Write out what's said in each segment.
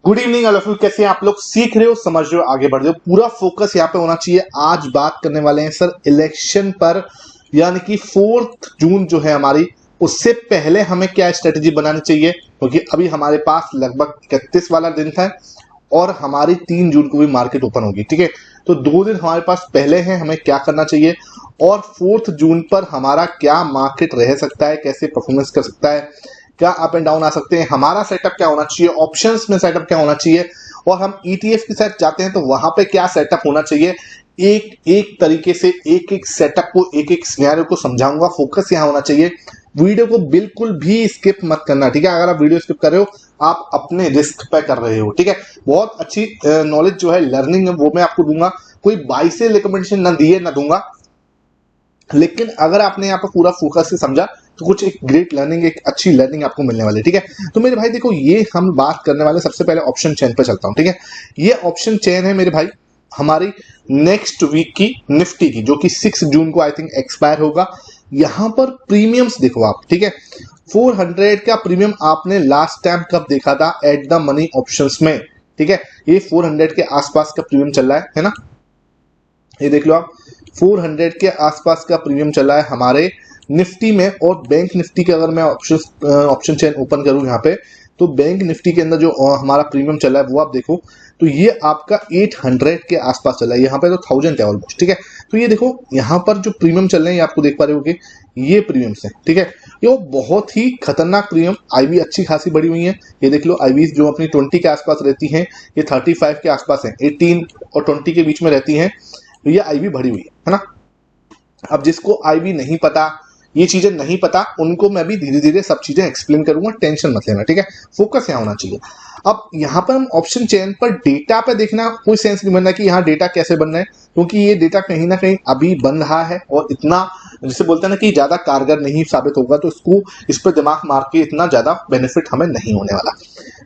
Good evening all of you. कैसे हैं आप लोग? सीख रहे हो, समझ रहे हो, आगे बढ़ रहे हो। पूरा फोकस यहाँ पे होना चाहिए। आज बात करने वाले हैं सर इलेक्शन पर, यानी कि 4 जून जो है हमारी, उससे पहले हमें क्या स्ट्रेटेजी बनानी चाहिए, क्योंकि अभी हमारे पास लगभग 31 वाला दिन था और हमारी 3 जून को भी मार्केट ओपन होगी। ठीक है, तो 2 दिन हमारे पास पहले हैं, हमें क्या करना चाहिए और 4 जून पर हमारा क्या मार्केट रह सकता है, कैसे परफॉर्मेंस कर सकता है, क्या अप एंड डाउन आ सकते हैं, हमारा सेटअप क्या होना चाहिए, ऑप्शंस में सेटअप क्या होना चाहिए, और हम ईटीएफ के साथ जाते हैं तो वहां पे क्या सेटअप होना चाहिए। एक एक तरीके से एक एक सेटअप को, एक एक सिनेरियो को समझाऊंगा। फोकस यहां होना चाहिए। वीडियो को बिल्कुल भी स्किप मत करना, ठीक है। अगर आप वीडियो स्किप कर रहे हो, आप अपने रिस्क पे कर रहे हो, ठीक है। बहुत अच्छी नॉलेज जो है, लर्निंग है, वो मैं आपको दूंगा। कोई बाई से रिकमेंडेशन ना दिए ना दूंगा, लेकिन अगर आपने यहाँ पर पूरा फोकस से समझा तो कुछ एक ग्रेट लर्निंग, एक अच्छी लर्निंग आपको मिलने वाली है, ठीक है। तो मेरे भाई देखो, ये हम बात करने वाले, सबसे पहले ऑप्शन चेन पे चलता हूं, ठीक है। ये ऑप्शन चेन है मेरे भाई हमारी नेक्स्ट वीक की निफ्टी की, जो कि 6 जून को आई थिंक एक्सपायर होगा। यहां पर प्रीमियम्स देखो आप, ठीक है। 400 का प्रीमियम आपने लास्ट टाइम कब देखा था? एट द मनी ऑप्शंस में, ठीक है। ये 400 के आसपास का प्रीमियम चल रहा है ना। ये देख लो आप, 400 के आसपास का प्रीमियम चला है हमारे निफ्टी में। और बैंक निफ्टी के अगर मैं ऑप्शन चेन ओपन करूं यहाँ पे, तो बैंक निफ्टी के अंदर जो हमारा प्रीमियम चला है वो आप देखो, तो ये आपका 800 के आसपास चला है। यहाँ पे तो 1000 है ऑलमोस्ट, ठीक है। तो ये देखो, यहाँ पर जो प्रीमियम चल रहे हैं, ये आपको देख पा रहे होगे, ये प्रीमियम्स है, ठीक है। ये बहुत ही खतरनाक प्रीमियम। आईवी अच्छी खासी बढ़ी हुई है। ये देख लो, आईवी जो अपनी 20 के आसपास रहती हैं, ये 35 के आसपास है, 18 और 20 के बीच में रहती हैं। तो ये आईवी बढ़ी हुई है ना। अब जिसको आईवी नहीं पता, ये चीजें नहीं पता, उनको मैं भी धीरे धीरे सब चीजें एक्सप्लेन करूंगा, टेंशन मत लेना, ठीक है। फोकस यहाँ होना चाहिए। अब यहाँ पर हम ऑप्शन चेन पर डेटा पे देखना कोई सेंस नहीं बनना कि यहाँ डेटा कैसे बन रहा है, क्योंकि ये डेटा कहीं ना कहीं अभी बन रहा है और इतना, जिसे बोलते हैं ना कि ज्यादा कारगर नहीं साबित होगा, तो इसको, इस पर दिमाग मार के इतना ज्यादा बेनिफिट हमें नहीं होने वाला।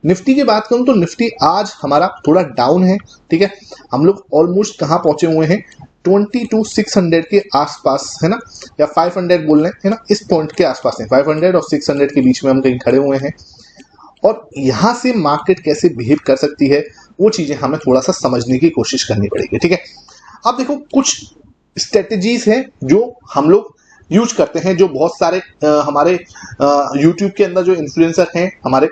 निफ्टी की बात करूं तो निफ्टी आज हमारा थोड़ा डाउन है, ठीक है। हम लोग ऑलमोस्ट कहाँ पहुंचे हुए हैं? 22,600 के आसपास है ना, या 500 बोल रहे हैं ना, इस पॉइंट के आसपास है। 500 और 600 के बीच में हम कहीं खड़े हुए हैं, और यहां से मार्केट कैसे बिहेव कर सकती है, वो चीजें हमें थोड़ा सा समझने की कोशिश करनी पड़ेगी, ठीक है। अब देखो, कुछ स्ट्रेटेजीज हैं जो हम लोग यूज करते हैं, जो बहुत सारे हमारे यूट्यूब के अंदर जो इन्फ्लुएंसर हैं हमारे,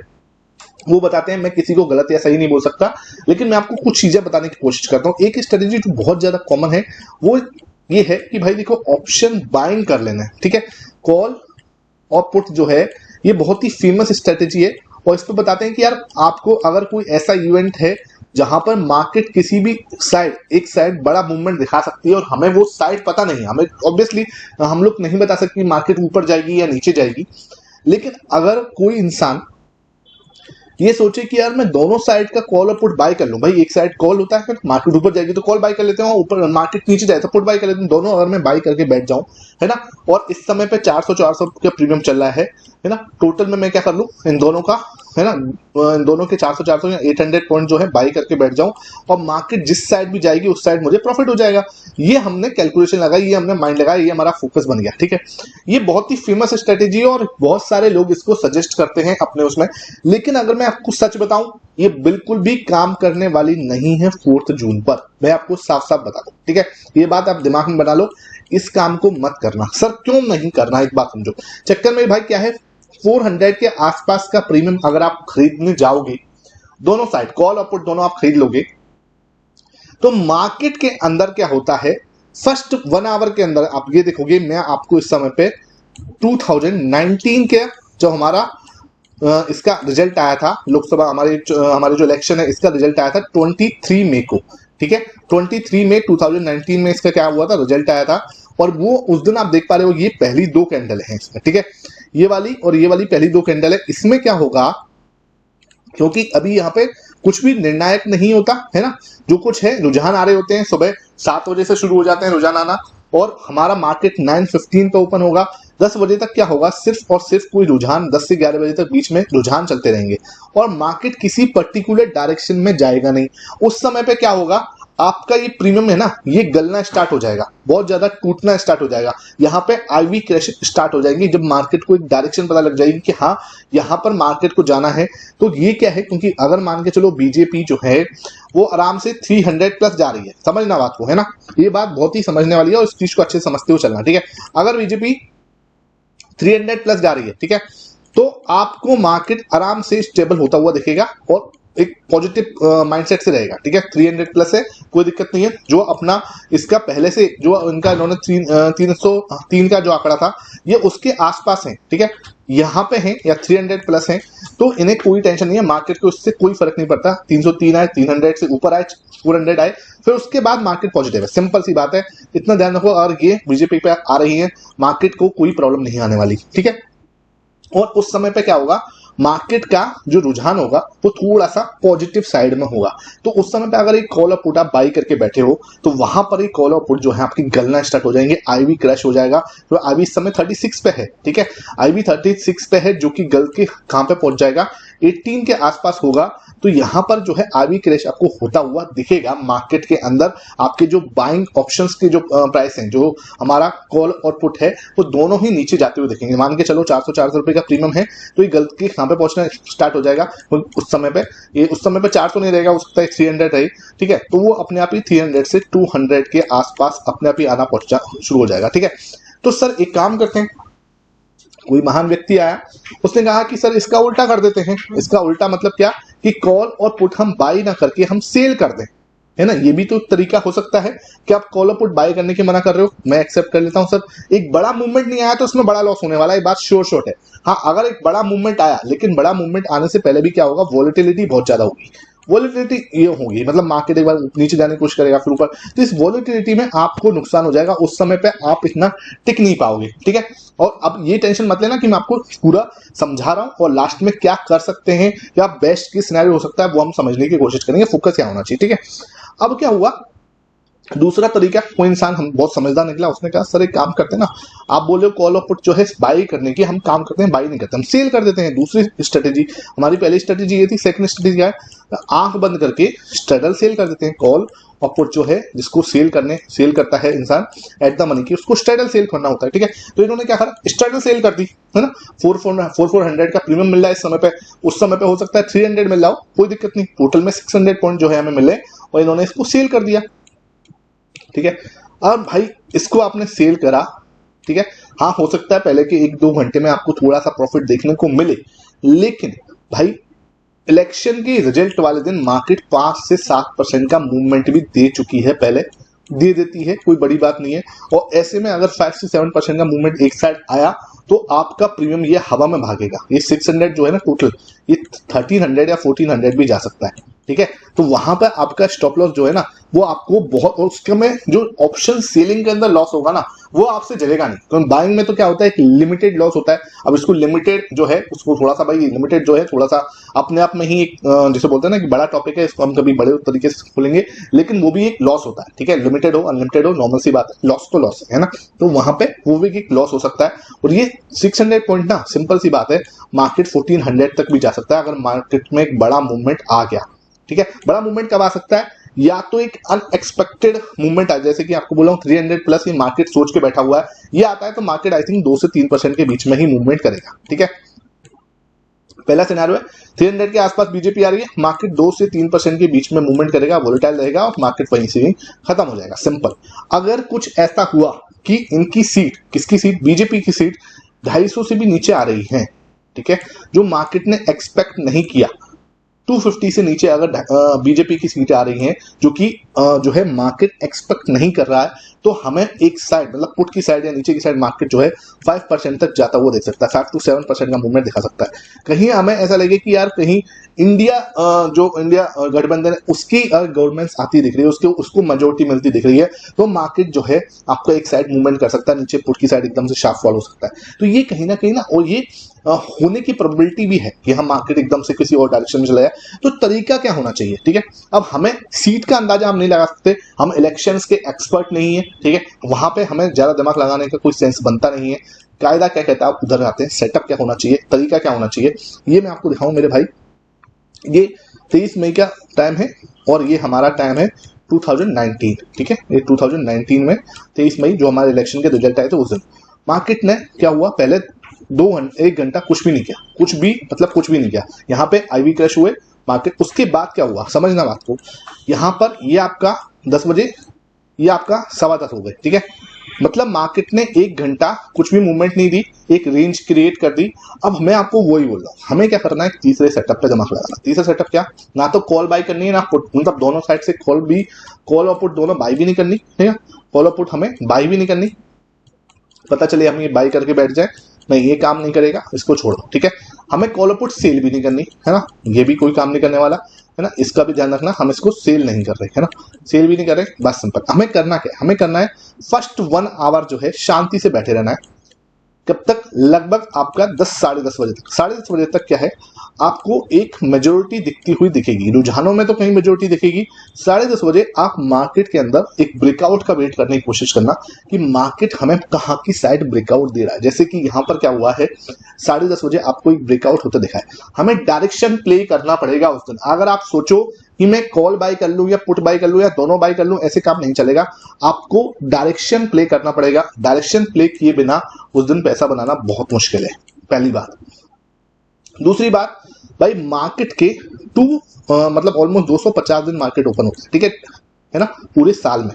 वो बताते हैं। मैं किसी को गलत या सही नहीं बोल सकता, लेकिन मैं आपको कुछ चीजें बताने की कोशिश करता हूं। एक स्ट्रेटेजी जो बहुत ज्यादा कॉमन है, वो ये है कि भाई देखो, ऑप्शन बाइंग कर लेना है, ठीक है। कॉल और पुट जो है, ये बहुत ही फेमस स्ट्रेटेजी है। और इस पर बताते हैं कि यार, आपको अगर कोई ऐसा इवेंट है जहां पर मार्केट किसी भी साइड, एक साइड बड़ा मूवमेंट दिखा सकती है, और हमें वो साइड पता नहीं है, हमें ऑब्वियसली हम लोग नहीं बता सकते मार्केट ऊपर जाएगी या नीचे जाएगी, लेकिन अगर कोई इंसान ये सोचे कि यार मैं दोनों साइड का कॉल और पुट बाय कर लूं, भाई एक साइड कॉल होता है, मार्केट ऊपर जाएगी तो कॉल बाय कर लेते हैं, ऊपर मार्केट नीचे जाए तो पुट बाय कर लेते हैं, दोनों अगर मैं बाय करके बैठ जाऊं, है ना। और इस समय पे 400 का प्रीमियम चल रहा है ना। टोटल में मैं क्या कर लूं, इन दोनों का, है ना, इन दोनों के 400 या 800 पॉइंट जो है बाई करके बैठ जाऊं, और मार्केट जिस साइड भी जाएगी उस साइड मुझे प्रॉफिट हो जाएगा। ये हमने कैलकुलेशन लगाई, ये हमने माइंड लगाया, ये हमारा फोकस बन गया, ठीक है। ये बहुत ही फेमस स्ट्रेटेजी है और बहुत सारे लोग इसको सजेस्ट करते हैं अपने उसमें, लेकिन अगर मैं आपको सच बताऊं, ये बिल्कुल भी काम करने वाली नहीं है 4 जून पर। मैं आपको साफ साफ बता दूं, ठीक है। ये बात आप दिमाग में बना लो, इस काम को मत करना। सर क्यों नहीं करना, एक बात समझो। चक्कर में भाई क्या है, 400 के आसपास का प्रीमियम अगर आप खरीदने जाओगे, दोनों साइड कॉल और पुट दोनों आप खरीद लोगे, तो मार्केट के अंदर क्या होता है, फर्स्ट 1 आवर के अंदर आप ये देखोगे, मैं आपको इस समय पे 2019 के जो हमारा इसका रिजल्ट आया था, लोकसभा हमारे जो इलेक्शन है, इसका रिजल्ट आया था 23 मई को, ठीक है। 23 मई 2019 में इसका क्या हुआ था, रिजल्ट आया था। और वो उस दिन आप देख पा रहे हो, ये पहली 2 कैंडल है इसमें, ठीक है। ये वाली और ये वाली पहली 2 कैंडल है। इसमें क्या होगा, क्योंकि अभी यहाँ पे कुछ भी निर्णायक नहीं होता है ना, जो कुछ है रुझान आ रहे होते हैं, सुबह 7 बजे से शुरू हो जाते हैं रुझान आना, और हमारा मार्केट 9:15 पे ओपन होगा। 10 बजे तक क्या होगा, सिर्फ और सिर्फ कोई रुझान, 10 से 11 बजे तक बीच में रुझान चलते रहेंगे, और मार्केट किसी पर्टिकुलर डायरेक्शन में जाएगा नहीं। उस समय पे क्या होगा, आपका ये प्रीमियम है ना, ये गलना स्टार्ट हो जाएगा, बहुत ज्यादा टूटना स्टार्ट हो जाएगा। यहाँ पे आईवी क्रैश स्टार्ट हो जाएंगे जब मार्केट को एक डायरेक्शन पता लग जाएगी कि हाँ यहाँ पर मार्केट को जाना है। तो ये क्या है, क्योंकि अगर मान के चलो बीजेपी जो है वो आराम से 300 प्लस जा रही है, समझना बात को, है ना, ये बात बहुत ही समझने वाली है और इस चीज को अच्छे से समझते हुए चलना, ठीक है। अगर बीजेपी 300 प्लस जा रही है, ठीक है, तो आपको मार्केट आराम से स्टेबल होता हुआ दिखेगा और एक पॉजिटिव माइंडसेट से रहेगा, ठीक है। 300 प्लस है, कोई दिक्कत नहीं है। जो अपना इसका पहले से जो इनका इन्होंने 303 का जो आंकड़ा था ये उसके आसपास है, ठीक है, यहाँ पे है या 300 प्लस है, तो इन्हें कोई टेंशन नहीं है, मार्केट को इससे कोई फर्क नहीं पड़ता। 303 आए, 300 से ऊपर आए, 400 आए, फिर उसके बाद मार्केट पॉजिटिव है, सिंपल सी बात है। इतना ध्यान रखो, और ये बीजेपी पे आ रही है, मार्केट को कोई प्रॉब्लम नहीं आने वाली, ठीक है। और उस समय पे क्या होगा, मार्केट का जो रुझान होगा वो थोड़ा सा पॉजिटिव साइड में होगा। तो उस समय पे अगर एक कॉल और पुट आप बाई करके बैठे हो तो वहां पर एक कॉल और पुट जो है आपकी गलना स्टार्ट हो जाएंगे, आईवी क्रैश हो जाएगा। तो आईवी इस समय 36 पे है, ठीक है, आईवी 36 पे है, जो कि गल के कहां पे पहुंच जाएगा, 18 के आसपास होगा। तो यहां पर जो है आईवी क्रैश आपको होता हुआ दिखेगा मार्केट के अंदर। आपके जो बाइंग ऑप्शंस के जो प्राइस हैं, जो हमारा कॉल और पुट है, वो दोनों ही नीचे जाते हुए दिखेंगे। मान के चलो 400 रुपए का प्रीमियम है, तो ये गलत के कहां पे पहुंचना स्टार्ट हो जाएगा उस समय पे। ये उस समय पे 400 नहीं रहेगा, हो सकता है 300 रहे, ठीक है। तो वो अपने आप ही 300 से 200 के आसपास अपने आप ही आना पहुंचा शुरू हो जाएगा, ठीक है। तो सर एक काम करते हैं, कोई महान व्यक्ति आया, उसने कहा कि सर इसका उल्टा कर देते हैं। इसका उल्टा मतलब क्या, कि कॉल और पुट हम बाई ना करके हम सेल कर दें, है ना। ये भी तो तरीका हो सकता है कि आप कॉल और पुट बाय करने के मना कर रहे हो, मैं एक्सेप्ट कर लेता हूं सर। एक बड़ा मूवमेंट नहीं आया तो उसमें बड़ा लॉस होने वाला है, बात श्योर शॉट है। हाँ, अगर एक बड़ा मूवमेंट आया, लेकिन बड़ा मूवमेंट आने से पहले भी क्या होगा, वॉलेटिलिटी बहुत ज्यादा होगी। वॉलेटिलिटी ये होगी मतलब मार्केट एक बार नीचे जाने की कोशिश करेगा फिर ऊपर, तो इस वॉलेटिलिटी में आपको नुकसान हो जाएगा। उस समय पे आप इतना टिक नहीं पाओगे, ठीक है। और अब ये टेंशन मत लेना कि मैं आपको पूरा समझा रहा हूं और लास्ट में क्या कर सकते हैं या बेस्ट की सिनेरियो हो सकता है वो हम समझने की कोशिश करेंगे, फोकस क्या होना चाहिए, ठीक है। अब क्या हुआ, दूसरा तरीका, कोई इंसान हम बहुत समझदार निकला, उसने कहा सर एक काम करते हैं ना, आप बोल रहे हो कॉल और पुट जो है बाई करने की, हम काम करते हैं बाई नहीं करते, हम सेल कर देते हैं। दूसरी स्ट्रेटेजी, हमारी पहली स्ट्रेटेजी ये थी, सेकंड स्ट्रेटेजी क्या है, आंख बंद करके स्ट्रेडल सेल कर देते हैं। कॉल और पुट जो है जिसको सेल करता है इंसान एट द मनी की, उसको स्ट्रेडल सेल करना होता है, ठीक है। तो इन्होंने क्या करा, स्ट्रेडल सेल कर दी, है ना। 400 का प्रीमियम मिल रहा है इस समय पे, उस समय पे हो सकता है 300 मिल रहा हो, कोई दिक्कत नहीं, टोटल में 600 पॉइंट जो है हमें मिले और इन्होंने इसको सेल कर दिया, ठीक है। अब भाई इसको आपने सेल करा, ठीक है। हाँ, हो सकता है पहले के 1-2 घंटे में आपको थोड़ा सा प्रॉफिट देखने को मिले, लेकिन भाई इलेक्शन के रिजल्ट वाले दिन मार्केट 5 से 7% का मूवमेंट भी दे चुकी है, पहले दे देती है, कोई बड़ी बात नहीं है। और ऐसे में अगर 5 से 7% का मूवमेंट एक साइड आया तो आपका प्रीमियम ये हवा में भागेगा। ये 600 जो है ना टोटल, ये 1300 या 1400 भी जा सकता है, ठीक है। तो वहां पर आपका स्टॉप लॉस जो है ना वो आपको बहुत, और उसके में जो ऑप्शन सेलिंग के अंदर लॉस होगा ना वो आपसे जलेगा नहीं। तो बाइंग में तो क्या होता है, एक लिमिटेड लॉस होता है। अब इसको लिमिटेड जो है उसको थोड़ा सा, भाई लिमिटेड जो है थोड़ा सा अपने आप में ही एक जिसे बोलते हैं ना कि बड़ा टॉपिक है, इसको हम कभी बड़े तरीके से खोलेंगे, लेकिन वो भी एक लॉस होता है, ठीक है। लिमिटेड हो अनलिमिटेड हो नॉर्मल सी बात है, लॉस तो लॉस है ना। तो वहां पे वो भी एक लॉस हो सकता है। और ये 600 पॉइंट ना सिंपल सी बात है, मार्केट 1400 तक भी जा सकता है अगर मार्केट में एक बड़ा मूवमेंट आ गया, ठीक है। बड़ा मूवमेंट कब आ सकता है, या तो एक अनएक्सपेक्टेड मूवमेंट आ, जैसे कि आपको बोला हूं 300 प्लस ये मार्केट सोच के बैठा हुआ है, ये आता है तो मार्केट आई थिंक 2 से 3% के बीच में ही मूवमेंट करेगा, ठीक है। पहला सिनेरियो है 300 के आसपास बीजेपी आ रही है, मार्केट 2 से 3% के बीच में मूवमेंट करेगा, वोलेटाइल रहेगा और मार्केट वहीं से ही खत्म हो जाएगा, सिंपल। अगर कुछ ऐसा हुआ कि इनकी सीट, किसकी सीट, बीजेपी की सीट 250 से भी नीचे आ रही है, ठीक है, जो मार्केट ने एक्सपेक्ट नहीं किया, 250 से नीचे अगर बीजेपी की सीटें आ रही हैं जो कि जो है मार्केट एक्सपेक्ट नहीं कर रहा है, तो हमें एक साइड मतलब पुट की साइड या नीचे की साइड मार्केट जो है 5% तक जाता हुआ देख सकता है, 5 to 7% का मूवमेंट दिखा सकता है। कहीं हमें ऐसा लगे कि यार कहीं इंडिया जो इंडिया गठबंधन है उसकी गवर्नमेंट्स आती दिख रही है, उसको मेजोरिटी मिलती दिख रही है, तो मार्केट जो है आपका एक साइड मूवमेंट कर सकता है, नीचे पुट की साइड एकदम से शार्प फॉल हो सकता है। तो ये कहीं ना और ये होने की प्रोबेबिलिटी भी है कि हम मार्केट एकदम से किसी और डायरेक्शन में चला जाए। तो तरीका क्या होना चाहिए, ठीक है। अब हमें सीट का अंदाजा हम नहीं लगा सकते, हम इलेक्शंस के एक्सपर्ट नहीं है, ठीक है, वहां पे हमें ज्यादा दिमाग लगाने का कोई सेंस बनता नहीं है। कायदा क्या कहता है, आप उधर आते हैं, सेटअप क्या होना चाहिए, तरीका क्या होना चाहिए, ये मैं आपको दिखाऊं मेरे भाई। ये 23 मई का टाइम है और ये हमारा टाइम है 2019, ठीक है, ये 2019 में 23 मई जो हमारे इलेक्शन के रिजल्ट आए थे उस दिन मार्केट ने क्या हुआ, पहले 1 घंटा कुछ भी नहीं किया, कुछ भी मतलब कुछ भी नहीं किया, यहाँ पे आईवी क्रैश हुए मार्केट। उसके बाद क्या हुआ समझना बात को, यहाँ पर ये आपका 10 बजे, ये आपका 10:15 हो गए, ठीक है, मतलब मार्केट ने 1 घंटा कुछ भी मूवमेंट नहीं दी, एक रेंज क्रिएट कर दी। अब मैं आपको वही बोल रहा हूँ, हमें क्या करना है, तीसरे सेटअप पे दिमाग लगाना। तीसरा सेटअप क्या, ना तो कॉल बाय करनी है ना पुट, मतलब दोनों साइड से कॉल और पुट दोनों बाय भी नहीं करनी, ठीक है, कॉल और पुट हमें बाय भी नहीं करनी। पता चले हम ये बाय करके बैठ जाए, नहीं ये काम नहीं करेगा, इसको छोड़ दो, ठीक है। हमें कॉल और पुट सेल भी नहीं करनी है ना, ये भी कोई काम नहीं करने वाला है ना, इसका भी ध्यान रखना, हम इसको सेल नहीं कर रहे है ना, सेल भी नहीं कर रहे, बस सिंपल। हमें करना क्या, हमें करना है फर्स्ट 1 आवर जो है शांति से बैठे रहना है। कब तक, लगभग आपका 10 साढ़े 10 बजे तक। साढ़े 10 बजे तक क्या है, आपको एक मेजोरिटी दिखती हुई दिखेगी, रुझानों में तो कहीं मेजोरिटी दिखेगी। 10:30 बजे आप मार्केट के अंदर एक ब्रेकआउट का वेट करने की कोशिश करना कि मार्केट हमें कहाँ की साइड ब्रेकआउट दे रहा है। जैसे कि यहाँ पर क्या हुआ है, 10:30 बजे आपको एक ब्रेकआउट होता दिखा है, हमें डायरेक्शन प्ले करना पड़ेगा उस दिन। अगर आप सोचो कि मैं कॉल बाय कर लूं या पुट बाय कर लूं या दोनों बाय कर लूं, ऐसे काम नहीं चलेगा, आपको डायरेक्शन प्ले करना पड़ेगा। डायरेक्शन प्ले किए बिना उस दिन पैसा बनाना बहुत मुश्किल है, पहली बात। दूसरी बात भाई, मार्केट के मतलब ऑलमोस्ट 250 दिन मार्केट ओपन होता है, ठीक है ना, पूरे साल में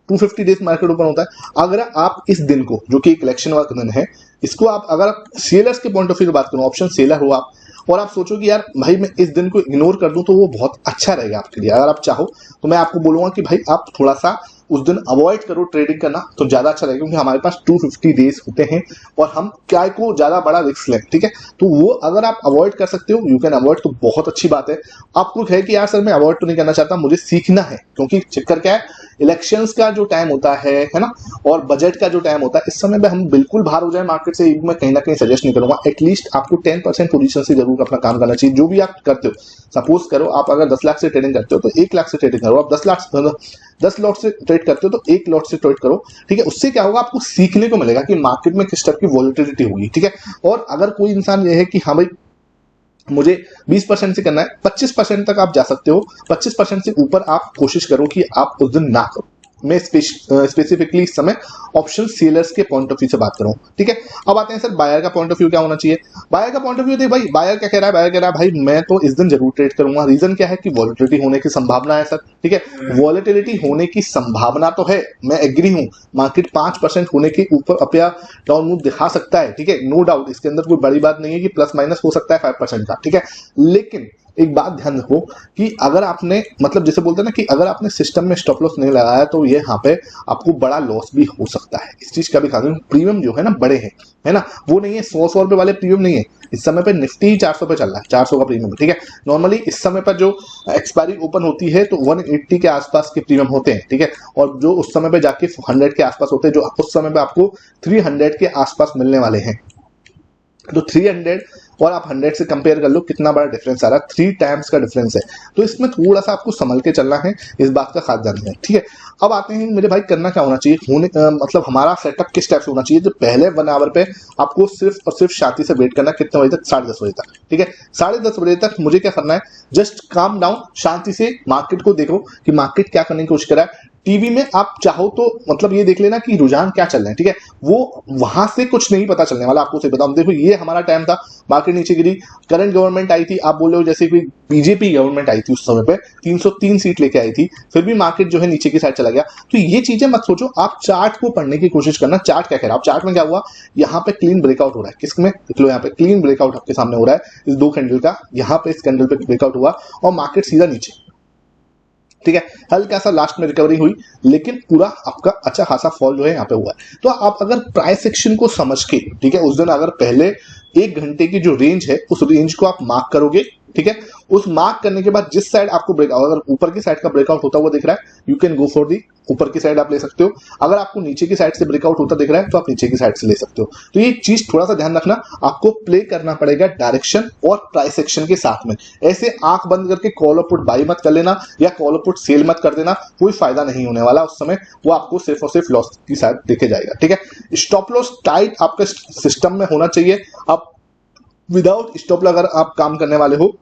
250 डेज मार्केट ओपन होता है। अगर आप इस दिन को, जो कि एक इलेक्शन वाला दिन है, इसको आप अगर सेलर्स के पॉइंट ऑफ व्यू से बात करूं, ऑप्शन सेलर हो आप, और आप सोचो कि यार भाई मैं इस दिन को इग्नोर कर दूं तो वो बहुत अच्छा रहेगा आपके लिए। अगर आप चाहो तो मैं आपको बोलूंगा कि भाई आप थोड़ा सा उस दिन अवॉइड करो ट्रेडिंग करना, तो ज्यादा अच्छा रहेगा, क्योंकि हमारे पास 250 डेज होते हैं और हम क्या को ज्यादा बड़ा रिस्क लें, ठीक है। तो वो अगर आप अवॉइड कर सकते हो, यू कैन अवॉइड, तो बहुत अच्छी बात है। आपको है कि यार सर मैं अवॉइड तो नहीं करना चाहता, मुझे सीखना है, क्योंकि चक्कर क्या है, इलेक्शंस का जो टाइम होता है ना, और बजट का जो टाइम होता है, इस समय पे हम बिल्कुल बाहर हो जाए मार्केट से, मैं कहीं ना कहीं सजेस्ट नहीं करूंगा। एटलीस्ट आपको 10% पोजीशन से जरूर अपना काम करना चाहिए, जो भी आप करते हो। सपोज करो आप अगर 10 लाख से ट्रेडिंग करते हो तो 1 लाख से ट्रेडिंग करो, आप 10 लॉट से ट्रेड करते हो तो 1 लॉट से ट्रेड करो, ठीक है। उससे क्या होगा, आपको सीखने को मिलेगा कि मार्केट में किस टाइप की वॉलेटिलिटी होगी, ठीक है। और अगर कोई इंसान ये है कि हाँ भाई मुझे 20% से करना है, 25% तक आप जा सकते हो, 25% से ऊपर आप कोशिश करो कि आप उस दिन ना करो। मैं स्पेसिफिकली इस समय ऑप्शन सेलर्स के पॉइंट ऑफ व्यू से बात करूं, ठीक है। अब आते हैं सर बायर का पॉइंट ऑफ व्यू क्या होना चाहिए। बायर का पॉइंट ऑफ व्यू, देख भाई बायर क्या कह रहा है, बायर कह रहा है भाई मैं तो इस दिन जरूर ट्रेड करूंगा। रीजन क्या है कि वॉलेटिलिटी होने की संभावना है सर, ठीक है। वॉलेटिलिटी होने की संभावना तो है, मैं एग्री हूं, मार्केट 5% होने के ऊपर अप या डाउन मूव दिखा सकता है, ठीक है, नो डाउट, इसके अंदर कोई बड़ी बात नहीं है कि प्लस माइनस हो सकता है 5% का, ठीक है। लेकिन एक बात ध्यान रखो कि अगर आपने मतलब जैसे बोलते हैं ना कि अगर आपने सिस्टम में स्टॉप लॉस नहीं लगाया तो ये यहाँ पे आपको बड़ा लॉस भी हो सकता है। इस चीज का भी खास, प्रीमियम जो है ना बड़े हैं, है ना, वो नहीं है 100 रुपए वाले प्रीमियम नहीं है। इस समय पे निफ्टी 400 पे चल रहा है, 400 का प्रीमियम, ठीक है। नॉर्मली इस समय पर जो एक्सपायरी ओपन होती है तो 180 के आसपास के प्रीमियम होते हैं, ठीक है। और जो उस समय पे जाके 100 के आसपास होते हैं, जो उस समय पे आपको 300 के आसपास मिलने वाले हैं। तो 300 और आप 100 से कंपेयर कर लो कितना बड़ा डिफरेंस आ रहा है, 3 टाइम्स का डिफरेंस है। तो इसमें थोड़ा सा आपको संभल के चलना है, इस बात का खास ध्यान है, ठीक है। अब आते हैं मेरे भाई, करना क्या होना चाहिए, मतलब हमारा सेटअप किस टाइप से होना चाहिए। तो पहले 1 आवर पे आपको सिर्फ और सिर्फ शांति से वेट करना, कितने बजे तक, 10:30 बजे तक, ठीक है। 10:30 बजे तक मुझे क्या करना है, जस्ट काम डाउन, शांति से मार्केट को देखो कि मार्केट क्या करने की कोशिश कर रहा है। टीवी में आप चाहो तो मतलब ये देख लेना कि रुझान क्या चल रहे हैं, ठीक है। वो वहां से कुछ नहीं पता चलने वाला, आपको सही बताऊं। देखो ये हमारा टाइम था, मार्केट नीचे गिरी, करंट गवर्नमेंट आई थी, आप बोल रहे हो जैसे कि बीजेपी गवर्नमेंट आई थी उस समय पे 303 सीट लेके आई थी, फिर भी मार्केट जो है नीचे की साइड चला गया। तो ये चीजें मत सोचो, आप चार्ट को पढ़ने की कोशिश करना। चार्ट क्या कह रहा है, चार्ट में क्या हुआ, यहाँ पे क्लीन ब्रेकआउट हो रहा है, किसमें देख लो, यहाँ पे क्लीन ब्रेकआउट आपके सामने हो रहा है इस 2 कैंडल का, यहाँ पे इस कैंडल पे ब्रेकआउट हुआ और मार्केट सीधा नीचे, ठीक है। हल्का सा लास्ट में रिकवरी हुई, लेकिन पूरा आपका अच्छा खासा फॉल जो है यहाँ पे हुआ है। तो आप अगर प्राइस एक्शन को समझ के, ठीक है, उस दिन अगर पहले 1 घंटे की जो रेंज है उस रेंज को आप मार्क करोगे, ठीक है। उस मार्क करने के बाद जिस साइड आपको ब्रेकआउट, अगर ऊपर की साइड का ब्रेकआउट होता हुआ दिख रहा है, you can go for the ऊपर की साइड आप ले सकते हो। अगर आपको नीचे की साइड से ब्रेकआउट होता दिख रहा है तो आप नीचे की साइड से ले सकते हो। तो ये चीज थोड़ा सा ध्यान रखना, आपको प्ले करना पड़ेगा डायरेक्शन और प्राइस एक्शन के साथ में। ऐसे आंख बंद करके कॉल और पुट बाई मत कर लेना या कॉल और पुट सेल मत कर देना, कोई फायदा नहीं होने वाला उस समय, वो आपको सिर्फ और सिर्फ लॉस की साइड देखे जाएगा, ठीक है। स्टॉप लॉस टाइट आपका सिस्टम में होना चाहिए। आप विदाउट स्टॉप लॉस अगर आप काम करने वाले हो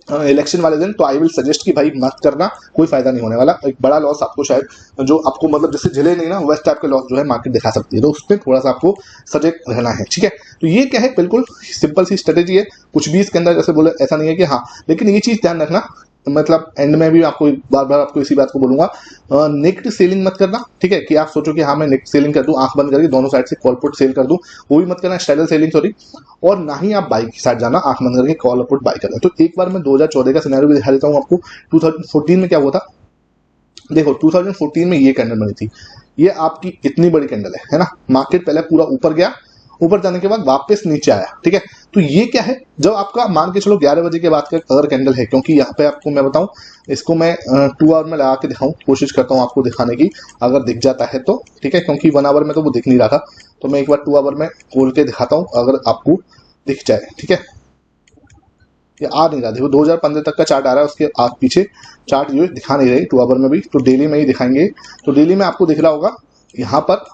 इलेक्शन वाले दिन, तो आई विल सजेस्ट कि भाई मत करना, कोई फायदा नहीं होने वाला। एक बड़ा लॉस आपको शायद जो आपको मतलब जैसे झेले नहीं ना, वैसे टाइप के लॉस जो है मार्केट दिखा सकती है, तो उसमें थोड़ा सा आपको सजग रहना है, ठीक है। तो ये क्या है, बिल्कुल सिंपल सी स्ट्रेटेजी है, कुछ भी इसके अंदर जैसे बोले ऐसा नहीं है कि हाँ, लेकिन ये चीज ध्यान रखना, मतलब एंड में भी आपको बार बार आपको इसी बात को बोलूंगा, नेक्स्ट सेलिंग मत करना, ठीक है, कि आप सोचो कि हाँ मैं नेक्स्ट सेलिंग कर दूं, आंख बंद करके दोनों साइड से कॉल पुट सेल कर दूं, वो भी मत करना, स्ट्रेडल सेलिंग सॉरी। और ना ही आप बाई के साथ जाना, आंख बंद करके कॉल पुट बाई करना। तो एक बार मैं 2014 का सिनेरियो भी दिखा देता हूँ आपको। 2014 में क्या हुआ था, देखो 2014 में ये कैंडल बनी थी, ये आपकी इतनी बड़ी कैंडल है ना, मार्केट पहले पूरा ऊपर गया, ऊपर जाने के बाद वापस नीचे आया, ठीक है। तो ये क्या है, जब आपका मान के चलो 11 बजे के बाद का अगर कैंडल है, क्योंकि यहाँ पे आपको मैं बताऊं, इसको मैं 2 आवर में लगा के दिखाऊं, कोशिश करता हूं आपको दिखाने की, अगर दिख जाता है तो ठीक है, क्योंकि 1 आवर में तो वो दिख नहीं रहा था, तो मैं एक बार 2 आवर में खोल के दिखाता हूँ, अगर आपको दिख जाए, ठीक है। ये आ नहीं रहा, देखो 2015 तक का चार्ट आ रहा है, उसके आगे पीछे चार्ट जो है दिखा नहीं रही 2 आवर में भी, तो डेली में ही दिखाएंगे। तो डेली में आपको दिख रहा होगा यहाँ पर,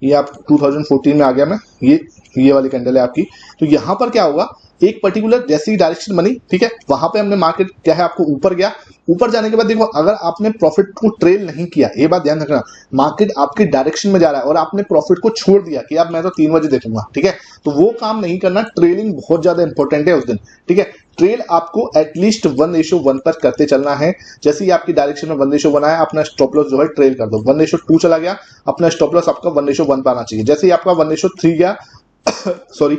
ये आप 2014 में आ गया मैं, ये वाली कैंडल है आपकी। तो यहाँ पर क्या होगा, एक पर्टिकुलर जैसी डायरेक्शन बनी, ठीक है, वहां पे हमने मार्केट क्या है आपको ऊपर गया, ऊपर जाने के बाद देखो अगर आपने प्रॉफिट को ट्रेल नहीं किया, ये बात ध्यान रखना, मार्केट आपकी डायरेक्शन में जा रहा है और आपने प्रॉफिट को छोड़ दिया कि अब मैं तो 3 बजे देखूंगा, ठीक है, तो वो काम नहीं करना। ट्रेलिंग बहुत ज्यादा इंपॉर्टेंट है उस दिन, ठीक है। ट्रेल आपको एटलीस्ट 1:1 पर करते चलना है। जैसे ही आपकी डायरेक्शन में 1:1 आया, अपना स्टॉप लॉस जो है ट्रेल कर दो, 1:2 चला गया, अपना स्टॉप लॉस आपका 1:1 पर आना चाहिए। जैसे ही आपका 1:3 गया सॉरी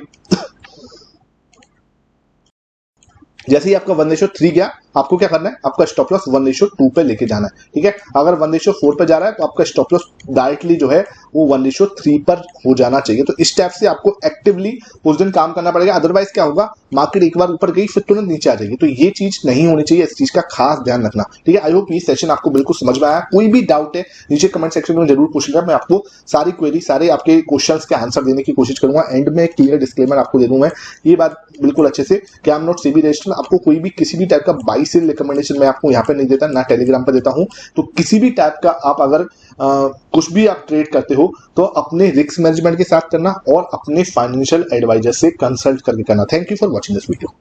जैसे ही आपका 1:3 गया, आपको क्या करना है, आपका स्टॉप लॉस 1:2 पे लेके जाना है, ठीक है। अगर 1:4 पे जा रहा है तो आपका स्टॉप लॉस डायरेक्टली जो है वो 1:3 पर हो जाना चाहिए। तो इस टाइप से आपको एक्टिवली उस दिन काम करना पड़ेगा, अदरवाइज क्या होगा, मार्केट एक बार ऊपर गई फिर तुरंत नीचे आ जाएगी। तो ये चीज नहीं होनी चाहिए, इस चीज का खास ध्यान रखना, ठीक है। आई होप ये सेशन आपको बिल्कुल समझ में आया। कोई भी डाउट है नीचे कमेंट सेक्शन में जरूर पूछिएगा, मैं आपको सारी क्वेरी, सारे आपके क्वेश्चन के आंसर देने की कोशिश करूंगा। एंड में एक क्लियर डिस्क्लेमर आपको दे दूंगा, ये बात बिल्कुल अच्छे से कि I am not SEBI registered, आपको कोई भी किसी भी टाइप का बाई सेल रिकमेंडेशन मैं आपको यहाँ पे नहीं देता, ना टेलीग्राम पे देता हूँ। तो किसी भी टाइप का आप अगर कुछ भी आप ट्रेड करते हो तो अपने रिस्क मैनेजमेंट के साथ करना और अपने फाइनेंशियल एडवाइजर से कंसल्ट करके करना। Thank you for watching this video.